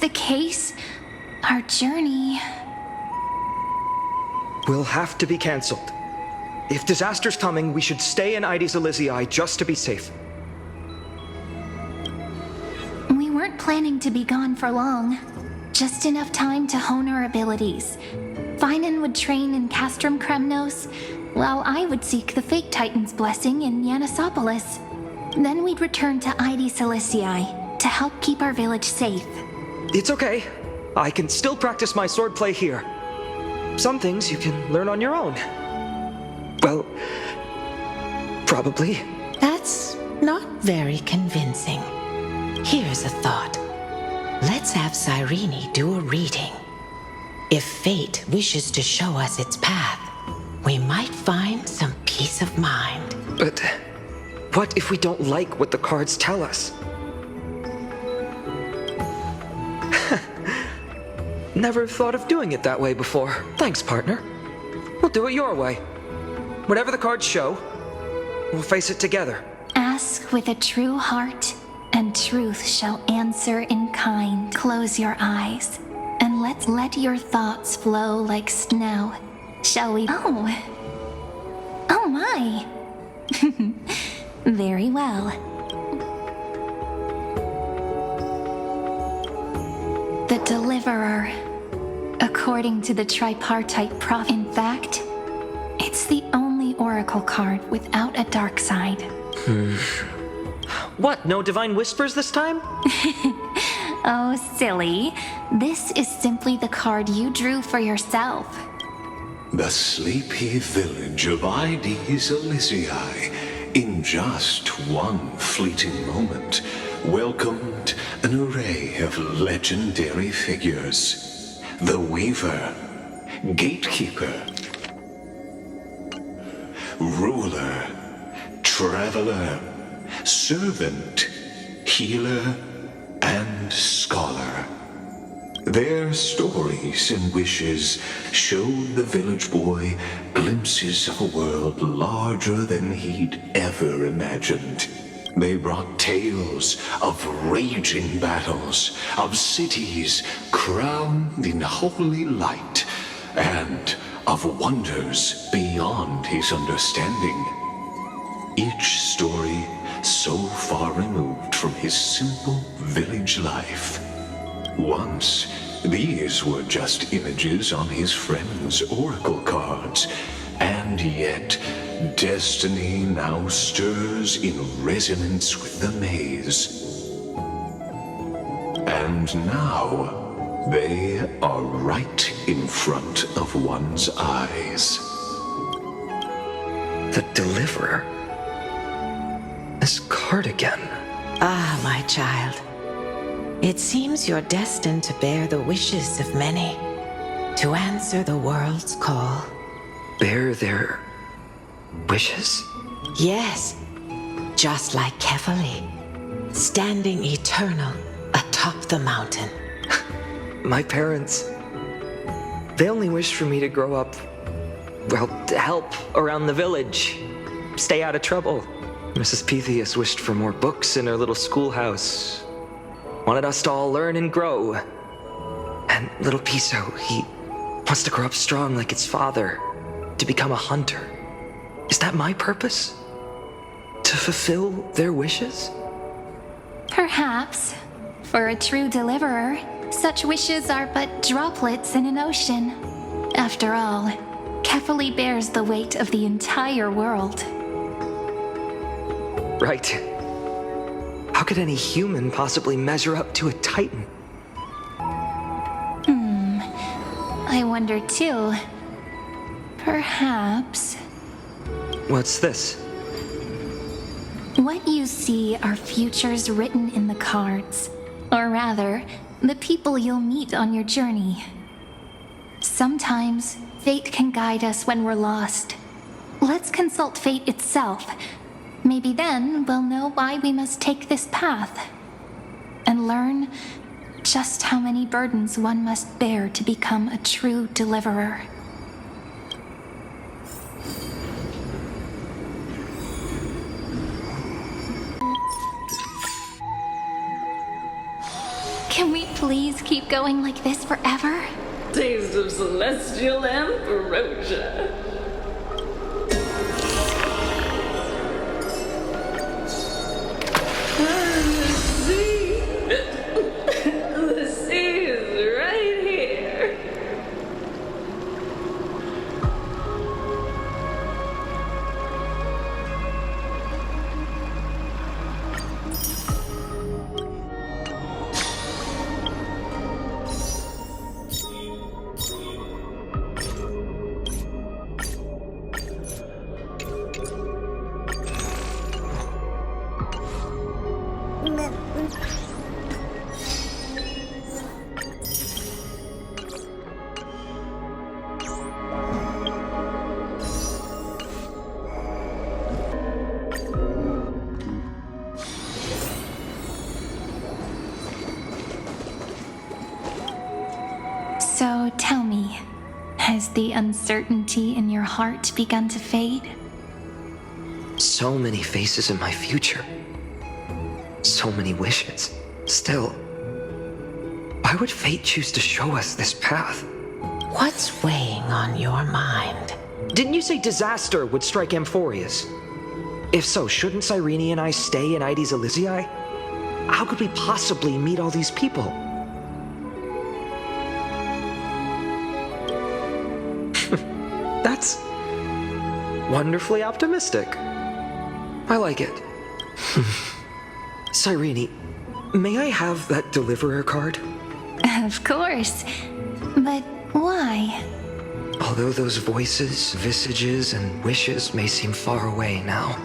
the case, our journey... will have to be cancelled. If disaster's coming, we should stay in Ides Elysiae just to be safe. We weren't planning to be gone for long. Just enough time to hone our abilities. Finan would train in Castrum Kremnos, while I would seek the Fate Titan's blessing in Yanisopolis. Then we'd return to Ides Elysiae to help keep our village safe. It's okay. I can still practice my swordplay here. Some things you can learn on your own. Well, probably. That's not very convincing. Here's a thought. Let's have Cyrene do a reading. If fate wishes to show us its path, we might find some peace of mind. But what if we don't like what the cards tell us? Never thought of doing it that way before. Thanks, partner. We'll do it your way. Whatever the cards show, we'll face it together. Ask with a true heart, and truth shall answer in kind. Close your eyes, and let your thoughts flow like snow. Shall we? Oh my. Very well. The Deliverer. According to the tripartite prophet, in fact, it's the only oracle card without a dark side. What, no divine whispers this time? Oh, silly. This is simply the card you drew for yourself. The sleepy village of Ides Elysiae, in just one fleeting moment, welcomed an array of legendary figures. The Weaver, Gatekeeper, Ruler, Traveler, Servant, Healer, and Scholar. Their stories and wishes showed the village boy glimpses of a world larger than he'd ever imagined. They brought tales of raging battles, of cities crowned in holy light, and of wonders beyond his understanding. Each story so far removed from his simple village life. Once, these were just images on his friend's oracle cards, and yet destiny now stirs in resonance with the maze. And now, they are right in front of one's eyes. The Deliverer? This card again. Ah, my child. It seems you're destined to bear the wishes of many, to answer the world's call. Bear their wishes? Yes, just like Kefali, standing eternal atop the mountain. My parents, they only wished for me to grow up, well, to help around the village, stay out of trouble. Mrs. Pythias wished for more books in her little schoolhouse, wanted us to all learn and grow. And little Piso, he wants to grow up strong like its father, to become a hunter. Is that my purpose? To fulfill their wishes? Perhaps. For a true deliverer, such wishes are but droplets in an ocean. After all, Kefali bears the weight of the entire world. Right. How could any human possibly measure up to a Titan? I wonder too. Perhaps... What's this? What you see are futures written in the cards. Or rather, the people you'll meet on your journey. Sometimes, fate can guide us when we're lost. Let's consult fate itself. Maybe then we'll know why we must take this path. And learn just how many burdens one must bear to become a true deliverer. Can we please keep going like this forever? Taste of celestial ambrosia. The sea is right here. So tell me, has the uncertainty in your heart begun to fade? So many faces in my future. So many wishes. Still, why would fate choose to show us this path? What's weighing on your mind? Didn't you say disaster would strike Amphorius? If so, shouldn't Cyrene and I stay in Ides Elysiae? How could we possibly meet all these people? That's wonderfully optimistic. I like it. Cyrene, may I have that deliverer card? Of course. But why? Although those voices, visages, and wishes may seem far away now,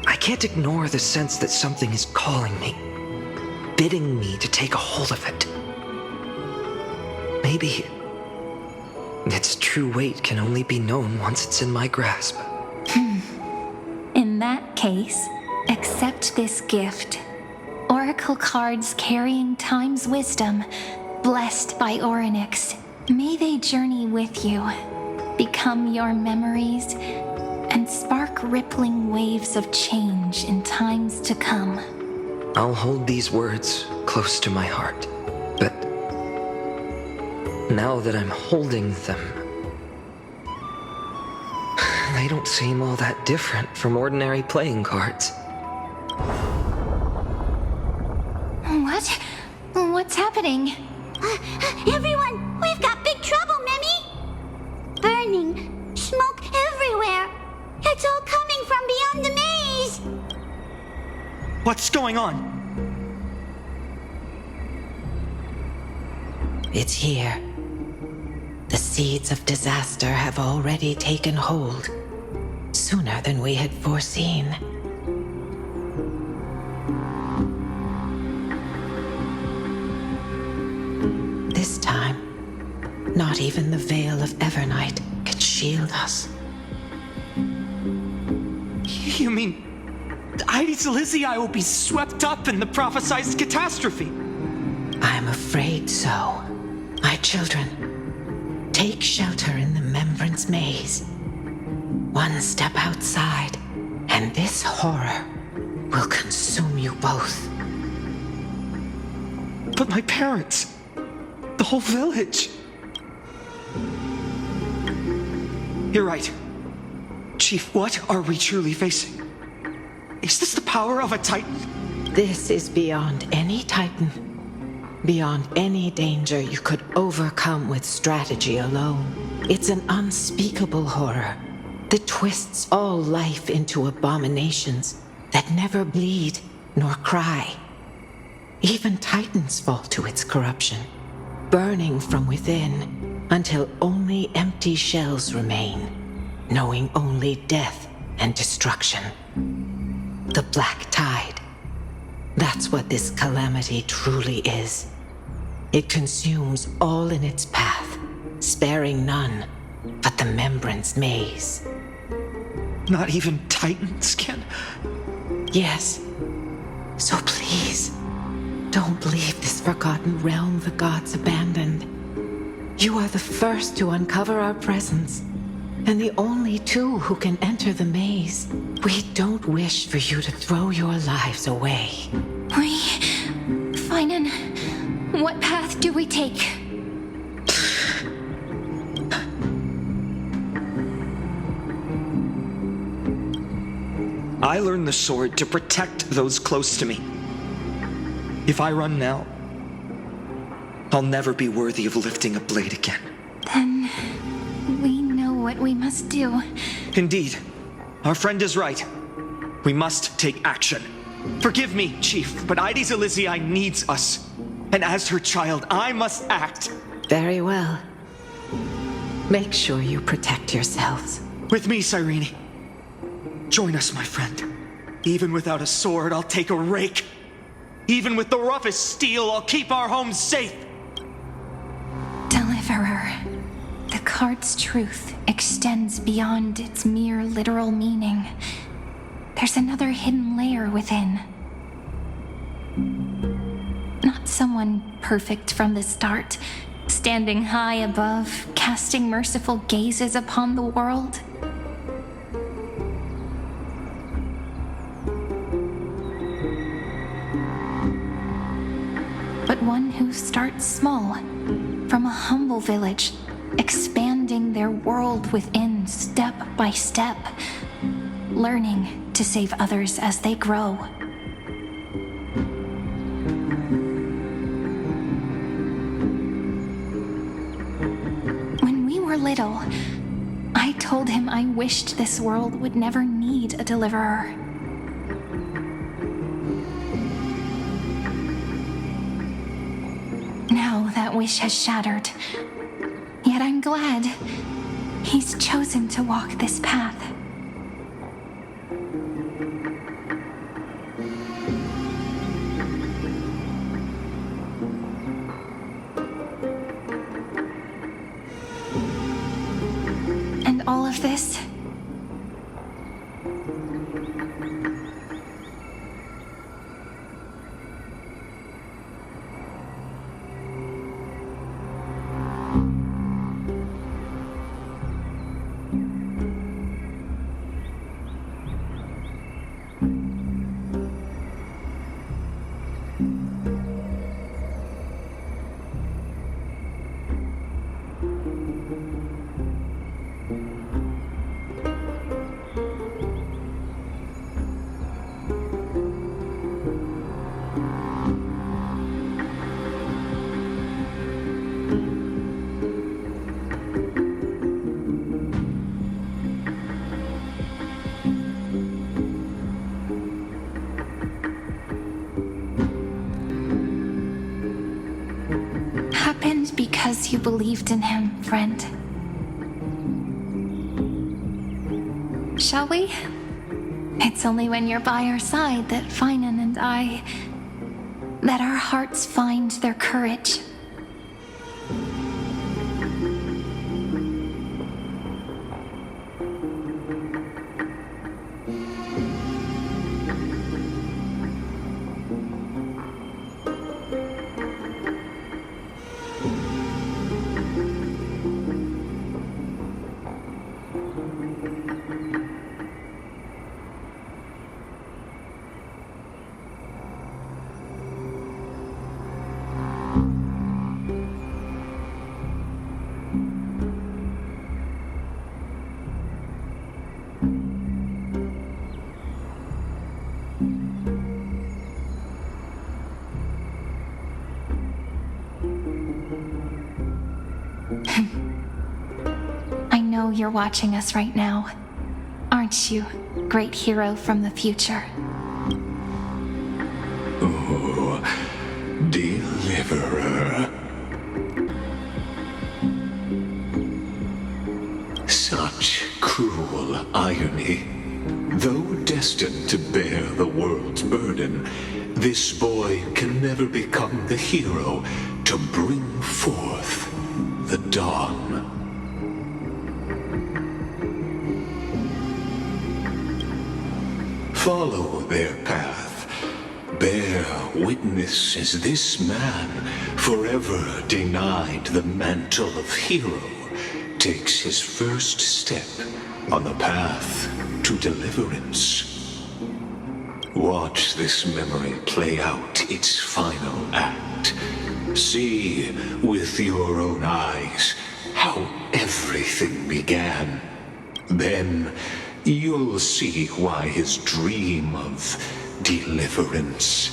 I can't ignore the sense that something is calling me, bidding me to take a hold of it. Maybe its true weight can only be known once it's in my grasp. In that case, accept this gift. Oracle cards carrying time's wisdom, blessed by Orynyx. May they journey with you, become your memories, and spark rippling waves of change in times to come. I'll hold these words close to my heart, but now that I'm holding them, they don't seem all that different from ordinary playing cards. What? What's happening? Everyone, we've got big trouble, Mimi! Burning, smoke everywhere. It's all coming from beyond the maze. What's going on? It's here. The seeds of disaster have already taken hold, sooner than we had foreseen. This time, not even the veil of Evernight can shield us. You mean Ides Elysiae will be swept up in the prophesized catastrophe? I'm afraid so. My children, take shelter in the Membrance Maze. One step outside, and this horror will consume you both. But my parents, the whole village. You're right. Chief, what are we truly facing? Is this the power of a Titan? This is beyond any Titan. Beyond any danger you could overcome with strategy alone. It's an unspeakable horror that twists all life into abominations that never bleed nor cry. Even Titans fall to its corruption, burning from within until only empty shells remain, knowing only death and destruction. The Black Tide. That's what this calamity truly is. It consumes all in its path, sparing none but the Membrance Maze. Not even Titans can. Yes. So please, don't leave this forgotten realm the gods abandoned. You are the first to uncover our presence, and the only two who can enter the maze. We don't wish for you to throw your lives away. Finan, do we take? I learned the sword to protect those close to me. If I run now, I'll never be worthy of lifting a blade again. Then we know what we must do. Indeed, our friend is right. We must take action. Forgive me, Chief, but Ides Elysiae needs us. And as her child, I must act. Very well. Make sure you protect yourselves. With me, Cyrene. Join us, my friend. Even without a sword, I'll take a rake. Even with the roughest steel, I'll keep our home safe. Deliverer. The card's truth extends beyond its mere literal meaning. There's another hidden layer within. Not someone perfect from the start, standing high above, casting merciful gazes upon the world. But one who starts small, from a humble village, expanding their world within step by step, learning to save others as they grow. When we were little, I told him I wished this world would never need a deliverer. Now that wish has shattered. Yet I'm glad he's chosen to walk this path. And all of this, happened because you believed in him, friend. Shall we? It's only when you're by our side that Finan and that our hearts find their courage. I know you're watching us right now, aren't you, great hero from the future? Oh, deliverer. Such cruel irony. Though destined to bear the world's burden, this boy can never become the hero to bring forth the dawn. Follow their path. Bear witness as this man, forever denied the mantle of hero, takes his first step on the path to deliverance. Watch this memory play out its final act. See with your own eyes how everything began. Then you'll see why his dream of deliverance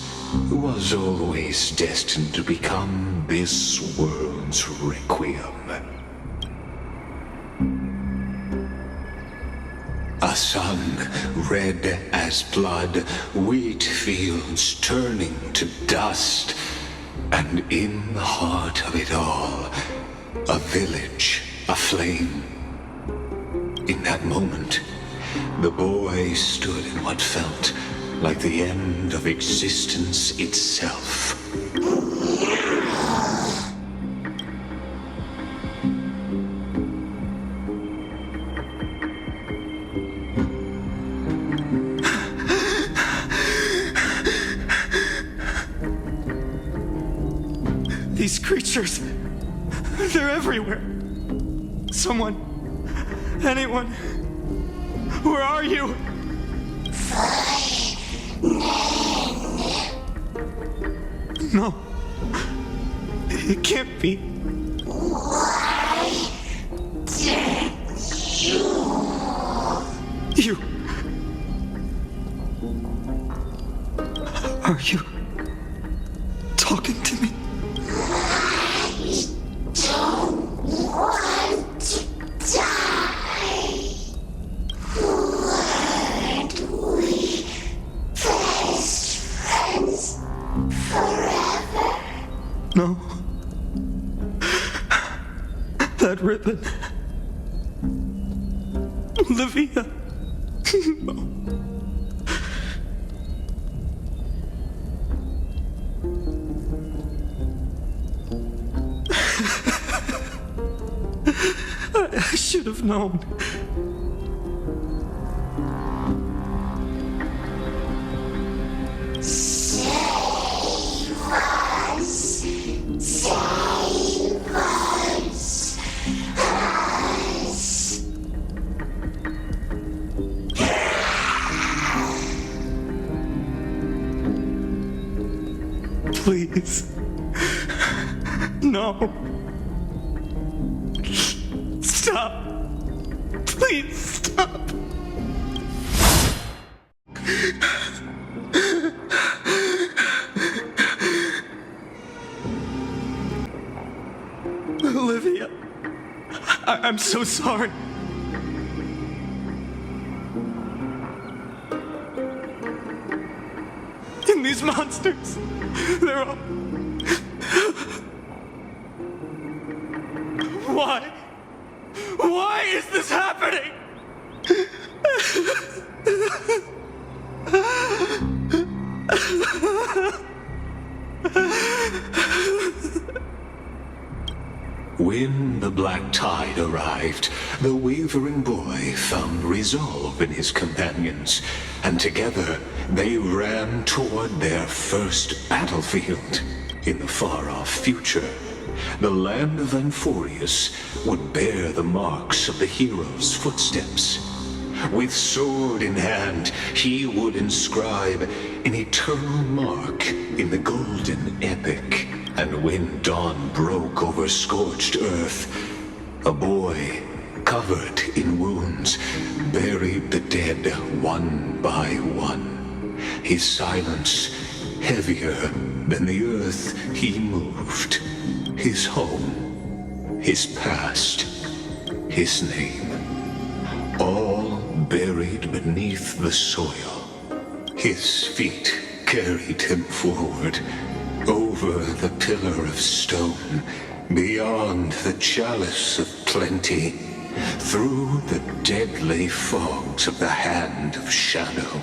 was always destined to become this world's requiem. A sun red as blood, wheat fields turning to dust, and in the heart of it all, a village aflame. In that moment, the boy stood in what felt like the end of existence itself. These creatures, they're everywhere. Someone, anyone, where are you? No, it can't be. You. Are you talking to me? No. That ribbon. Olivia. No. I should have known. Please. No. Stop. Please stop. Olivia, I'm so sorry. And these monsters, they're all... Why? Why is this happening? When the black tide arrived, the wavering boy found resolve in his companions, and together they ran toward their first battlefield. In the far-off future, the land of Anforius would bear the marks of the hero's footsteps. With sword in hand, he would inscribe an eternal mark in the golden epic. And when dawn broke over scorched earth, a boy, covered in wounds, buried the dead one by one. His silence heavier than the earth he moved. His home, his past, his name, all buried beneath the soil. His feet carried him forward, over the pillar of stone, beyond the chalice of plenty, through the deadly fogs of the hand of shadow.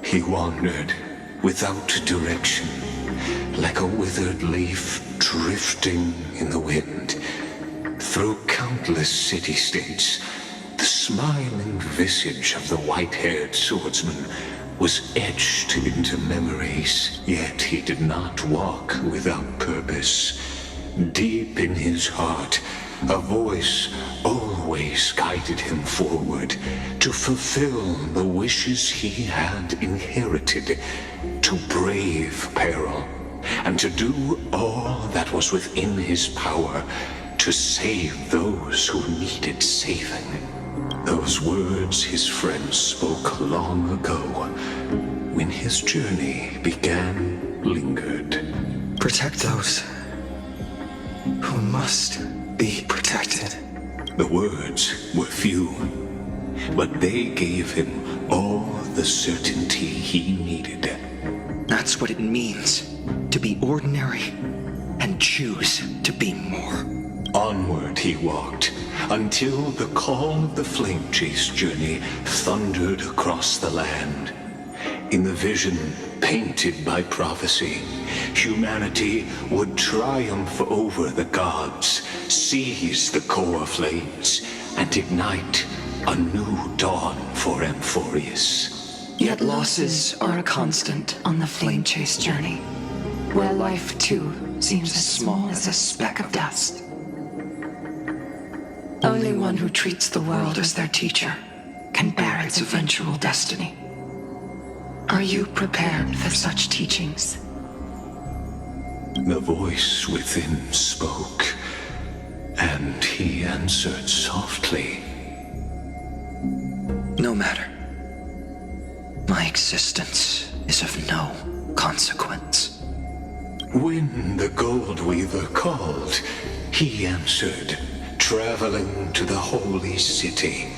He wandered without direction, like a withered leaf drifting in the wind. Through countless city-states, the smiling visage of the white-haired swordsman was etched into memories, yet he did not walk without purpose. Deep in his heart, a voice always guided him forward to fulfill the wishes he had inherited, to brave peril, and to do all that was within his power to save those who needed saving. Those words his friend spoke long ago, when his journey began, lingered. Protect those who must be protected. The words were few, but they gave him all the certainty he needed. That's what it means to be ordinary and choose to be more. Onward he walked, until the call of the flame chase journey thundered across the land. In the vision painted by prophecy, humanity would triumph over the gods, seize the core flames, and ignite a new dawn for Amphorius. Yet losses are a constant on the flame chase journey, where life too seems as small as a speck of dust. Only one who treats the world as their teacher can bear its eventual destiny. Are you prepared for such teachings? The voice within spoke, and he answered softly. No matter. My existence is of no consequence. When the Gold Weaver called, he answered, traveling to the holy city.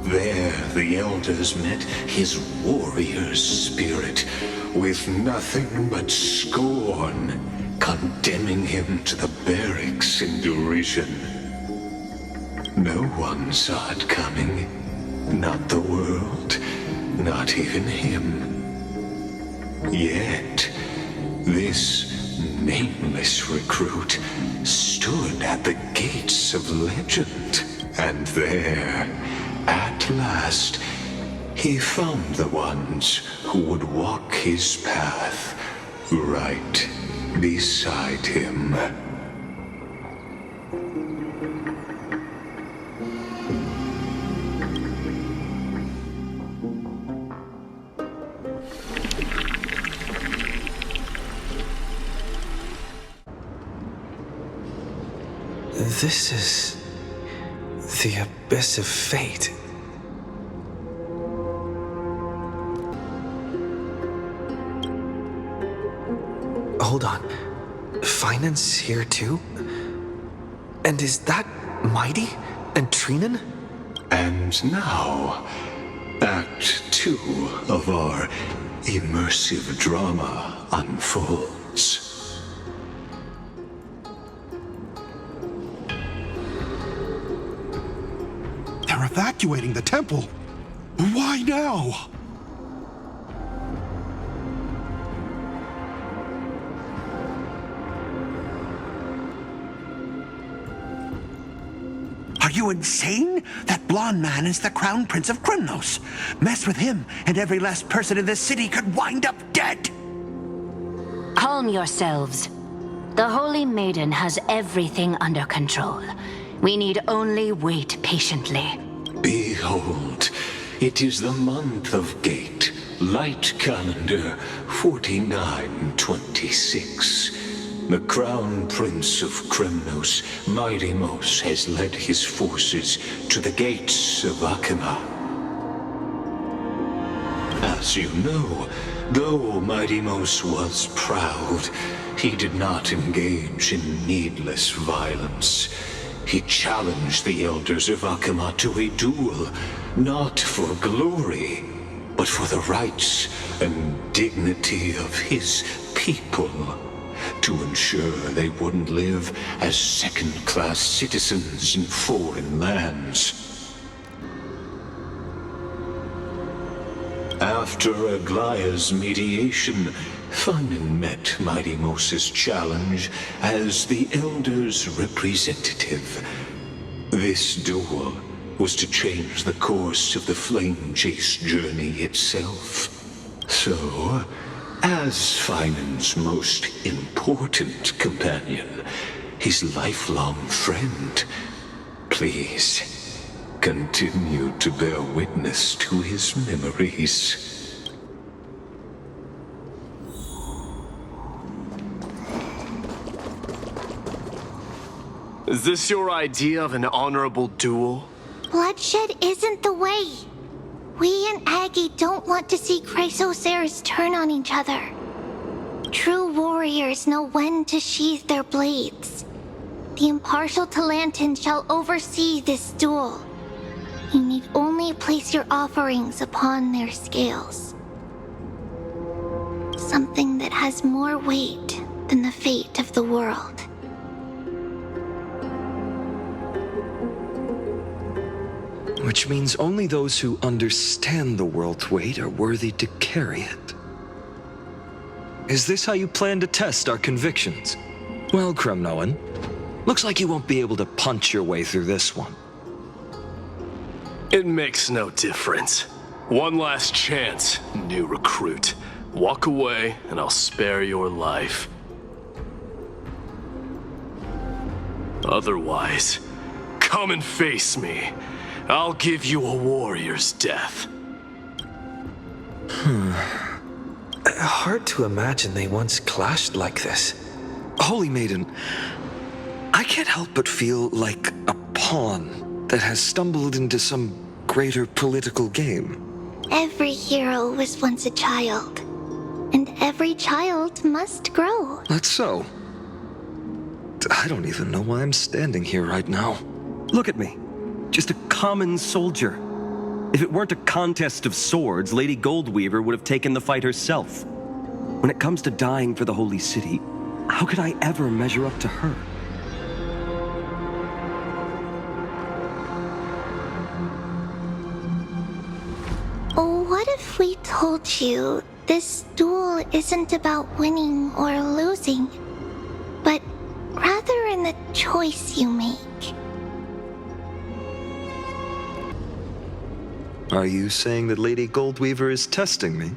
There the elders met his warrior's spirit, with nothing but scorn, condemning him to the barracks in derision. No one saw it coming, not the world, not even him. Yet, this nameless recruit stood at the gates of legend, and there, at last, he found the ones who would walk his path right beside him. This is the abyss of fate. Hold on. Finance here too? And is that Mighty and Trinan? And now, Act 2 of our immersive drama unfolds. They're evacuating the temple. Why now? Are you insane? That blonde man is the Crown Prince of Krymnos. Mess with him, and every last person in this city could wind up dead. Calm yourselves. The Holy Maiden has everything under control. We need only wait patiently. Behold, it is the month of Gate, Light Calendar 4926. The Crown Prince of Krymnos, Midimos, has led his forces to the gates of Akima. As you know, though Midimos was proud, he did not engage in needless violence. He challenged the elders of Akima to a duel, not for glory, but for the rights and dignity of his people, to ensure they wouldn't live as second-class citizens in foreign lands. After Aglaya's mediation, Finan met Midimos' challenge as the Elder's representative. This duel was to change the course of the Flame Chase journey itself. So, as Finan's most important companion, his lifelong friend, please continue to bear witness to his memories. Is this your idea of an honorable duel? Bloodshed isn't the way. We and Aggie don't want to see Chrysoceres turn on each other. True warriors know when to sheathe their blades. The impartial Talantin shall oversee this duel. You need only place your offerings upon their scales. Something that has more weight than the fate of the world. Which means only those who understand the world's weight are worthy to carry it. Is this how you plan to test our convictions? Well, Kremnoan, looks like you won't be able to punch your way through this one. It makes no difference. One last chance, new recruit. Walk away, and I'll spare your life. Otherwise, come and face me. I'll give you a warrior's death. Hard to imagine they once clashed like this. Holy Maiden, I can't help but feel like a pawn that has stumbled into some greater political game. Every hero was once a child. And every child must grow. That's so. I don't even know why I'm standing here right now. Look at me. Just a common soldier. If it weren't a contest of swords, Lady Goldweaver would have taken the fight herself. When it comes to dying for the Holy City, how could I ever measure up to her? What if we told you this duel isn't about winning or losing, but rather in the choice you make? Are you saying that Lady Goldweaver is testing me?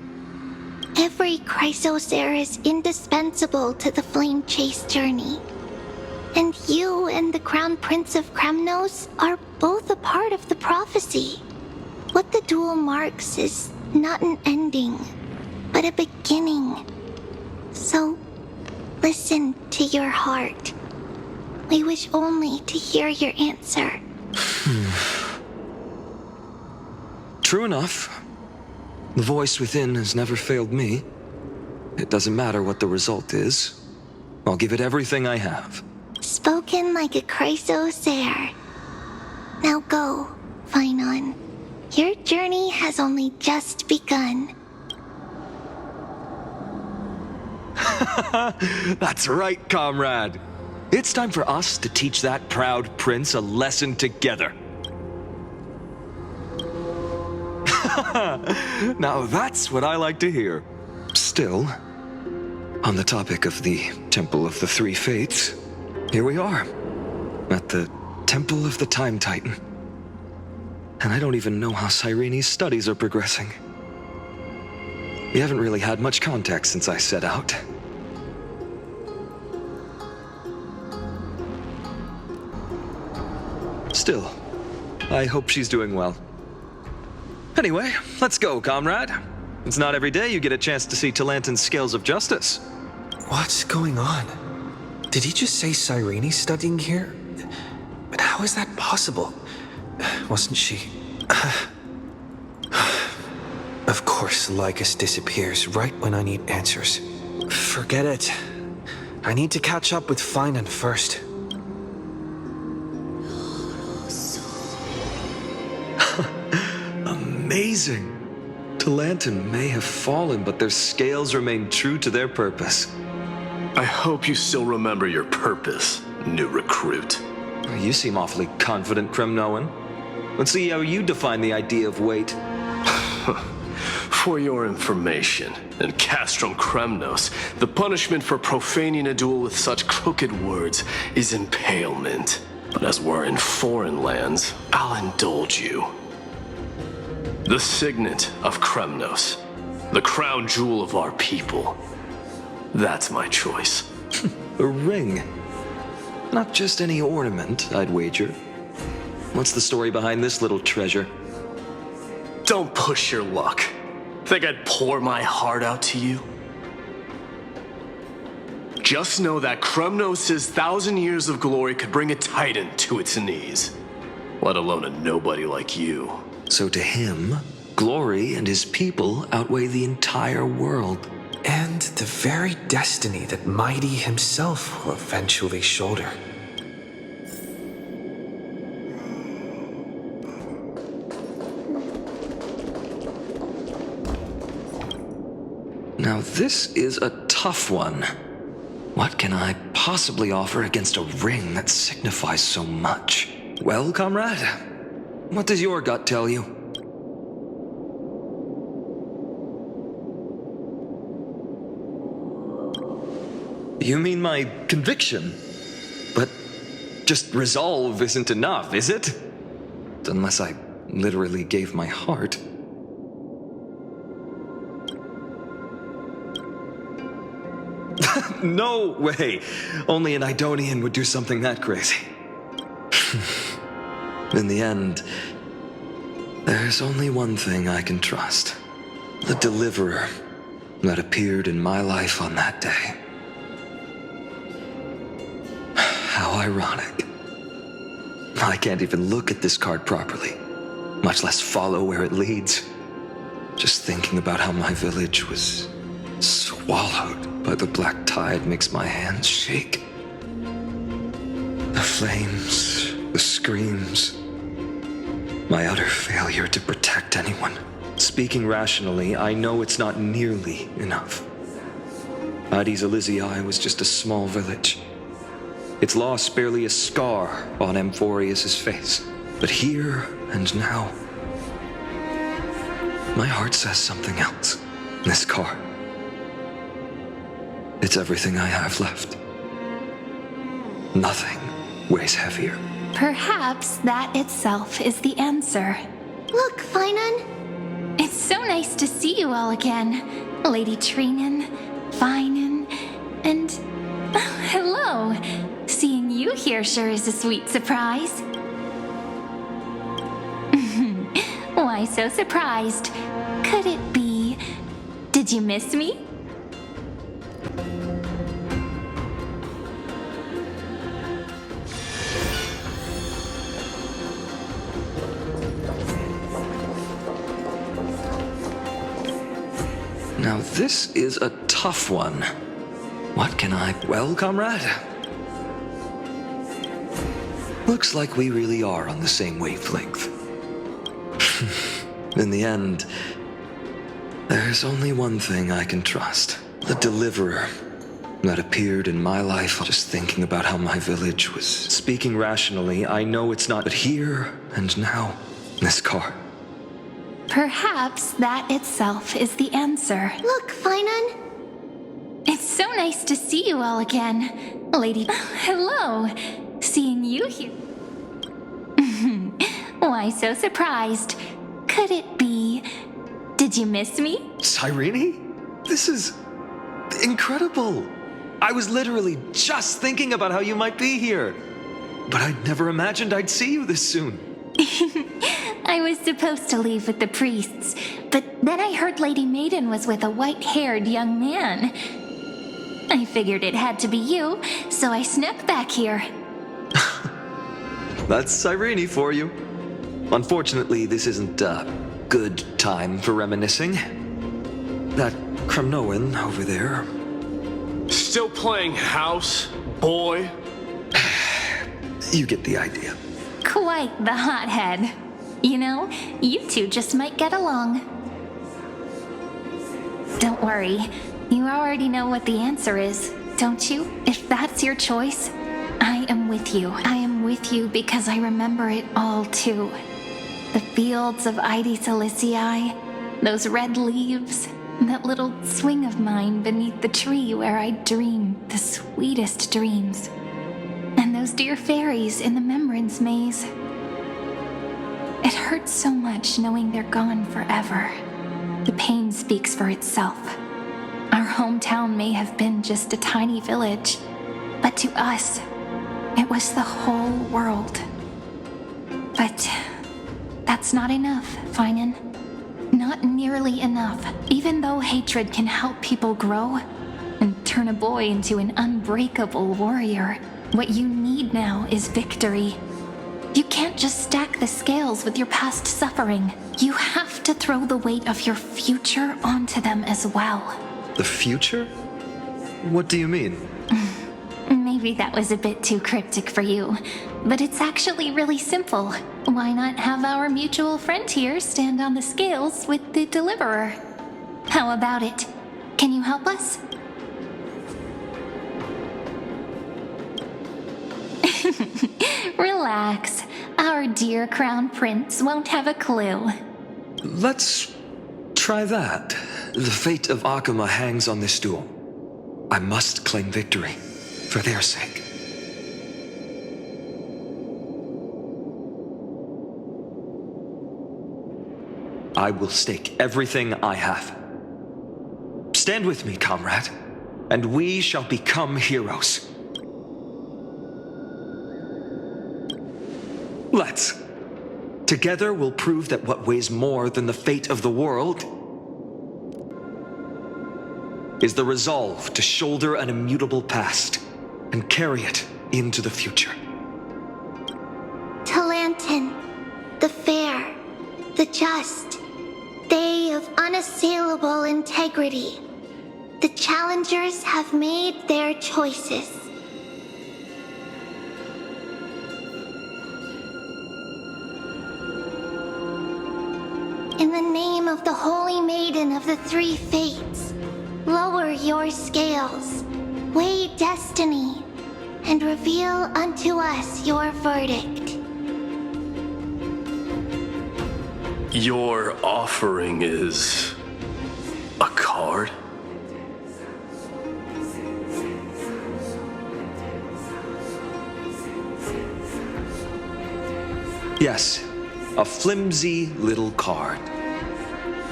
Every Chrysocer is indispensable to the Flame Chase journey. And you and the Crown Prince of Kremnos are both a part of the prophecy. What the duel marks is not an ending, but a beginning. So, listen to your heart. We wish only to hear your answer. True enough. The voice within has never failed me. It doesn't matter what the result is. I'll give it everything I have. Spoken like a Chrysocer. Now go, Finon. Your journey has only just begun. That's right, comrade. It's time for us to teach that proud prince a lesson together. Now that's what I like to hear. Still, on the topic of the Temple of the Three Fates, here we are, at the Temple of the Time Titan. And I don't even know how Cyrene's studies are progressing. We haven't really had much contact since I set out. Still, I hope she's doing well. Anyway, let's go, comrade. It's not every day you get a chance to see Talantin's scales of justice. What's going on? Did he just say Cyrene's studying here? But how is that possible? Wasn't she... Of course, Lycus disappears right when I need answers. Forget it. I need to catch up with Finan first. Amazing. Talantin may have fallen, but their scales remain true to their purpose. I hope you still remember your purpose, new recruit. You seem awfully confident, Kremnoan. Let's see how you define the idea of weight. For your information, in Castrum Kremnos, the punishment for profaning a duel with such crooked words is impalement. But as we're in foreign lands, I'll indulge you. The signet of Kremnos, the crown jewel of our people. That's my choice. A ring. Not just any ornament, I'd wager. What's the story behind this little treasure? Don't push your luck. Think I'd pour my heart out to you? Just know that Kremnos' 1,000 years of glory could bring a titan to its knees. Let alone a nobody like you. So to him, glory and his people outweigh the entire world. And the very destiny that Mighty himself will eventually shoulder. Now this is a tough one. What can I possibly offer against a ring that signifies so much? Well, comrade, what does your gut tell you? You mean my conviction? But just resolve isn't enough, is it? Unless I literally gave my heart. No way! Only an Idonian would do something that crazy. In the end, there's only one thing I can trust. The deliverer that appeared in my life on that day. How ironic. I can't even look at this card properly, much less follow where it leads. Just thinking about how my village was swallowed by the black tide makes my hands shake. The flames, the screams, my utter failure to protect anyone. Speaking rationally, I know it's not nearly enough. Addis Elysiae was just a small village. Its loss barely a scar on Amphorius' face. But here and now, my heart says something else. This card. It's everything I have left. Nothing weighs heavier. Perhaps that itself is the answer. Look, Finan. It's so nice to see you all again. Lady Treenan, Finan, and hello. Seeing you here sure is a sweet surprise. Why so surprised? Could it be? Did you miss me? Now this is a tough one. What can I... Well, comrade? Looks like we really are on the same wavelength. In the end, there's only one thing I can trust. The deliverer that appeared in my life. Just thinking about how my village was... Speaking rationally, I know it's not... But here and now, this card. Perhaps that itself is the answer. Look, Finan. It's so nice to see you all again. Lady... Hello. Seeing you here... Why so surprised? Could it be... Did you miss me? Cyrene? This is... incredible. I was literally just thinking about how you might be here. But I'd never imagined I'd see you this soon. I was supposed to leave with the priests, but then I heard Lady Maiden was with a white-haired young man. I figured it had to be you, so I snuck back here. That's Cyrene for you. Unfortunately, this isn't a good time for reminiscing. That Kremnoan over there... Still playing house, boy? You get the idea. Quite the hothead. You know, you two just might get along. Don't worry. You already know what the answer is, don't you? If that's your choice, I am with you. I am with you because I remember it all too. The fields of Aedis Elysiae, those red leaves, that little swing of mine beneath the tree where I dream the sweetest dreams. And those dear fairies in the Membrance Maze. It hurts so much knowing they're gone forever. The pain speaks for itself. Our hometown may have been just a tiny village, but to us, it was the whole world. But that's not enough, Finan. Not nearly enough. Even though hatred can help people grow, and turn a boy into an unbreakable warrior. What you need now is victory. You can't just stack the scales with your past suffering. You have to throw the weight of your future onto them as well. The future? What do you mean? Maybe that was a bit too cryptic for you, but it's actually really simple. Why not have our mutual friend here stand on the scales with the deliverer? How about it? Can you help us? Relax. Our dear Crown Prince won't have a clue. Let's try that. The fate of Akuma hangs on this duel. I must claim victory, for their sake. I will stake everything I have. Stand with me, comrade, and we shall become heroes. Let's. Together we'll prove that what weighs more than the fate of the world is the resolve to shoulder an immutable past and carry it into the future. Talantin, the fair, the just, they of unassailable integrity. The challengers have made their choices. In the name of the Holy Maiden of the Three Fates, lower your scales, weigh destiny, and reveal unto us your verdict. Your offering is a card? Yes, a flimsy little card.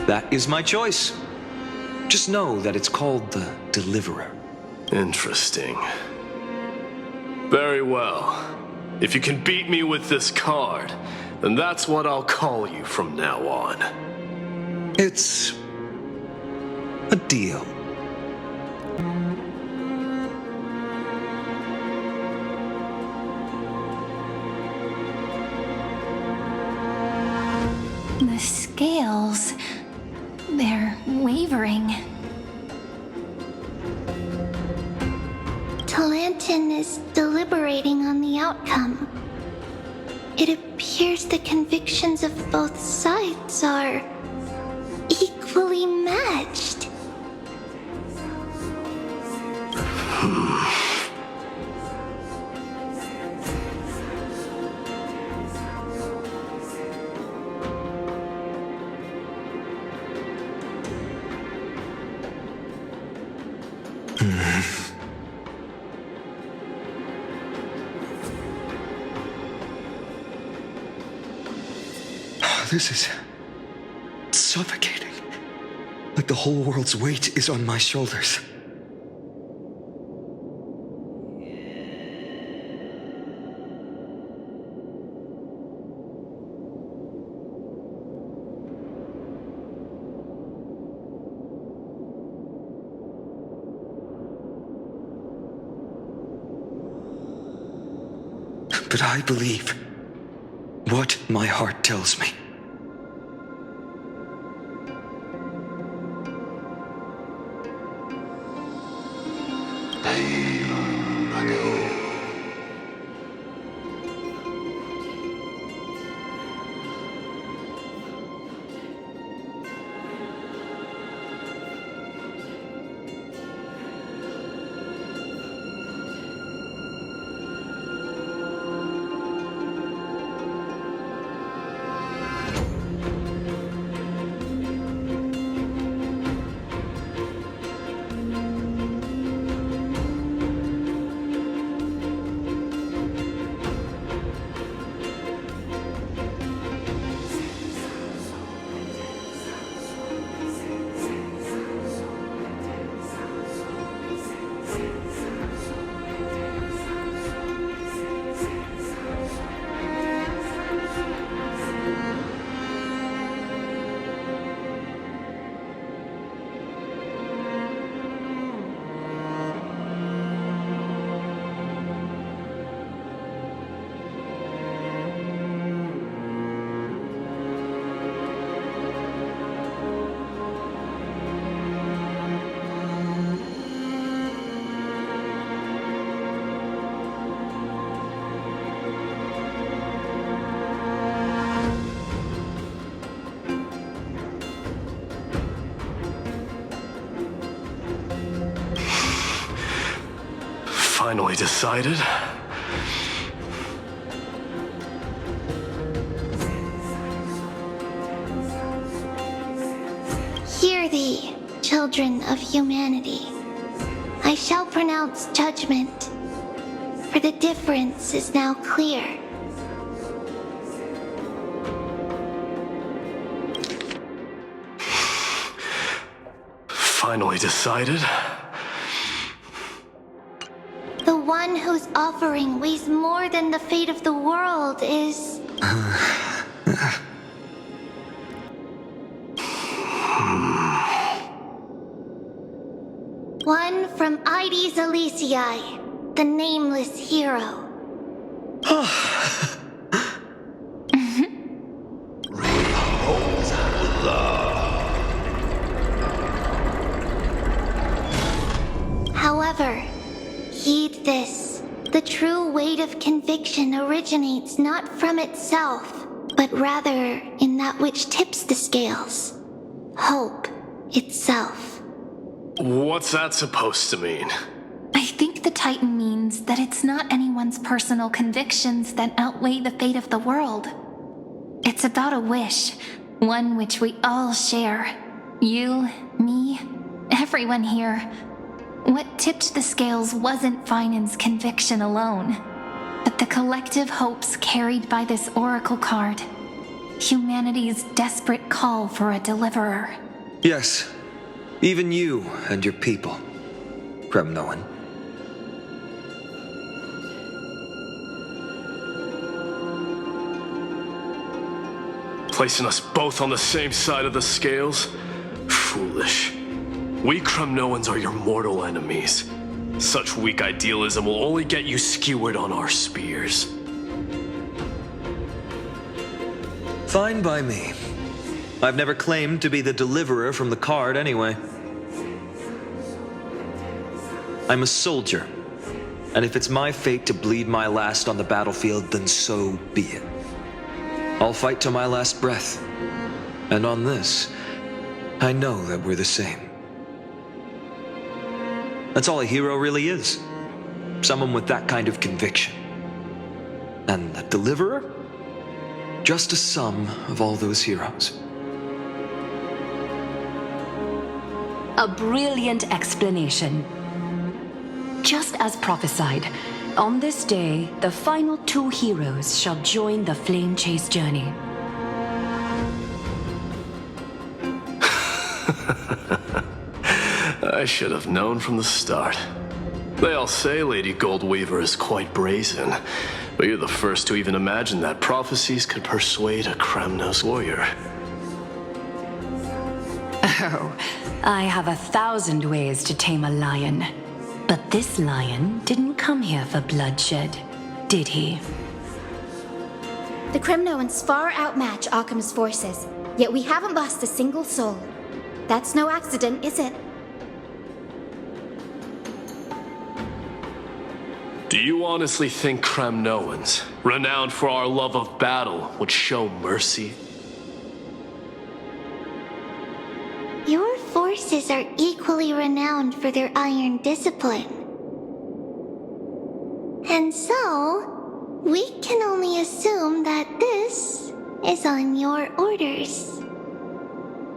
That is my choice. Just know that it's called the Deliverer. Interesting. Very well. If you can beat me with this card, then that's what I'll call you from now on. It's a deal. The scales, they're wavering. Talantin is deliberating on the outcome. It appears the convictions of both sides are equally matched. This is suffocating. Like the whole world's weight is on my shoulders. But I believe what my heart tells me. Finally decided. Hear thee, children of humanity. I shall pronounce judgment, for the difference is now clear. Finally decided. The one whose offering weighs more than the fate of the world is... one from Ides Elysiae, the nameless hero. However, heed this. The true weight of conviction originates not from itself, but rather in that which tips the scales. Hope itself. What's that supposed to mean? I think the Titan means that it's not anyone's personal convictions that outweigh the fate of the world. It's about a wish, one which we all share. You, me, everyone here. What tipped the scales wasn't Finan's conviction alone, but the collective hopes carried by this oracle card. Humanity's desperate call for a deliverer. Yes, even you and your people, Kremnoan. Placing us both on the same side of the scales? Foolish. We Kremnoans are your mortal enemies. Such weak idealism will only get you skewered on our spears. Fine by me. I've never claimed to be the deliverer from the card anyway. I'm a soldier, and if it's my fate to bleed my last on the battlefield, then so be it. I'll fight to my last breath, and on this, I know that we're the same. That's all a hero really is. Someone with that kind of conviction. And the deliverer? Just a sum of all those heroes. A brilliant explanation. Just as prophesied, on this day, the final two heroes shall join the flame chase journey. I should have known from the start. They all say Lady Goldweaver is quite brazen, but you're the first to even imagine that prophecies could persuade a Kremnos warrior. Oh, I have 1,000 ways to tame a lion. But this lion didn't come here for bloodshed, did he? The Kremnoans far outmatch Occam's forces, yet we haven't lost a single soul. That's no accident, is it? Do you honestly think Kremnoans, renowned for our love of battle, would show mercy? Your forces are equally renowned for their iron discipline. And so, we can only assume that this is on your orders.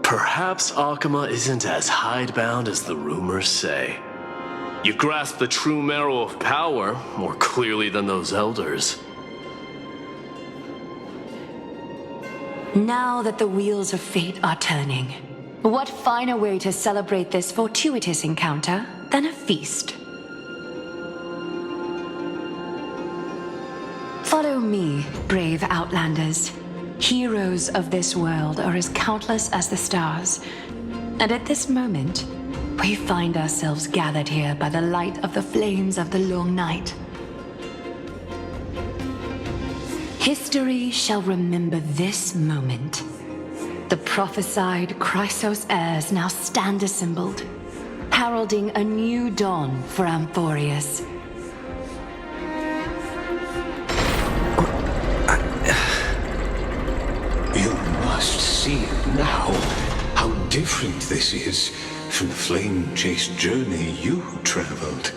Perhaps Akama isn't as hidebound as the rumors say. You grasp the true marrow of power more clearly than those elders. Now that the wheels of fate are turning, what finer way to celebrate this fortuitous encounter than a feast? Follow me, brave Outlanders. Heroes of this world are as countless as the stars, and at this moment, we find ourselves gathered here by the light of the flames of the long night. History shall remember this moment. The prophesied Chrysos heirs now stand assembled, heralding a new dawn for Amphorius. You must see it now, how different this is from the flame-chased journey you traveled.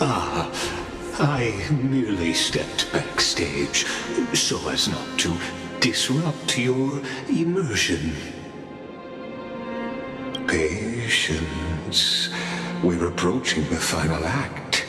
I merely stepped backstage so as not to disrupt your immersion. Patience. We're approaching the final act.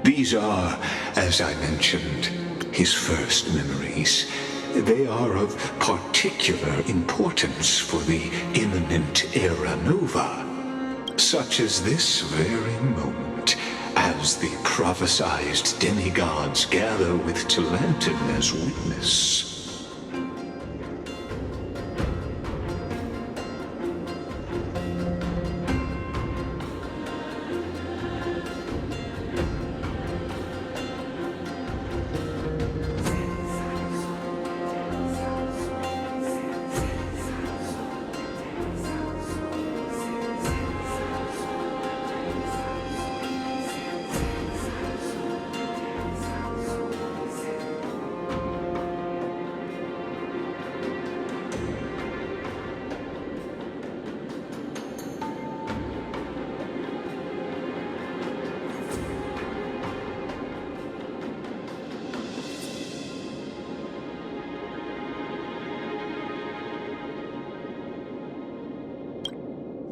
These are, as I mentioned, his first memories. They are of particular importance for the imminent Era Nova, such as this very moment, as the prophesized demigods gather with Talantin as witness.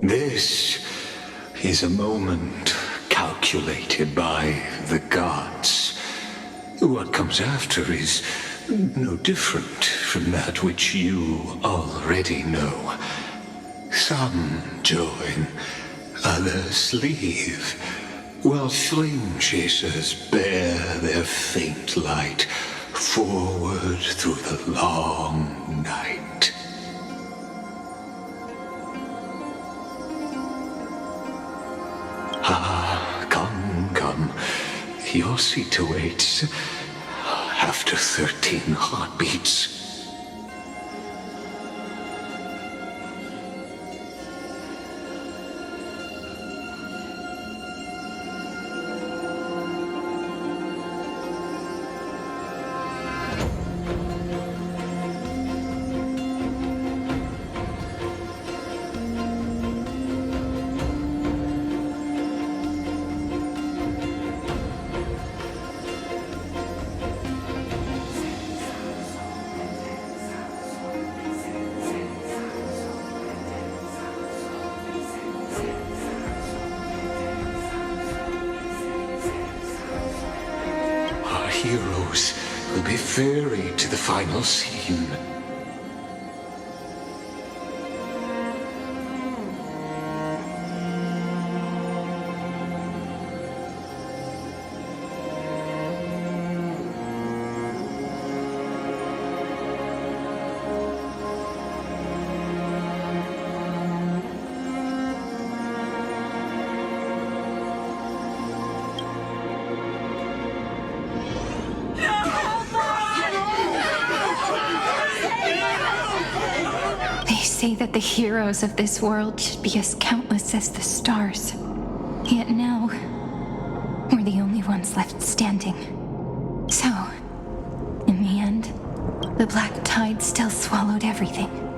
This is a moment calculated by the gods. What comes after is no different from that which you already know. Some join, others leave, while flame chasers bear their faint light forward through the long night. Come. Your seat awaits after 13 heartbeats. Heroes will be ferried to the final scene. Say that the heroes of this world should be as countless as the stars. Yet now, we're the only ones left standing. So, in the end, the black tide still swallowed everything.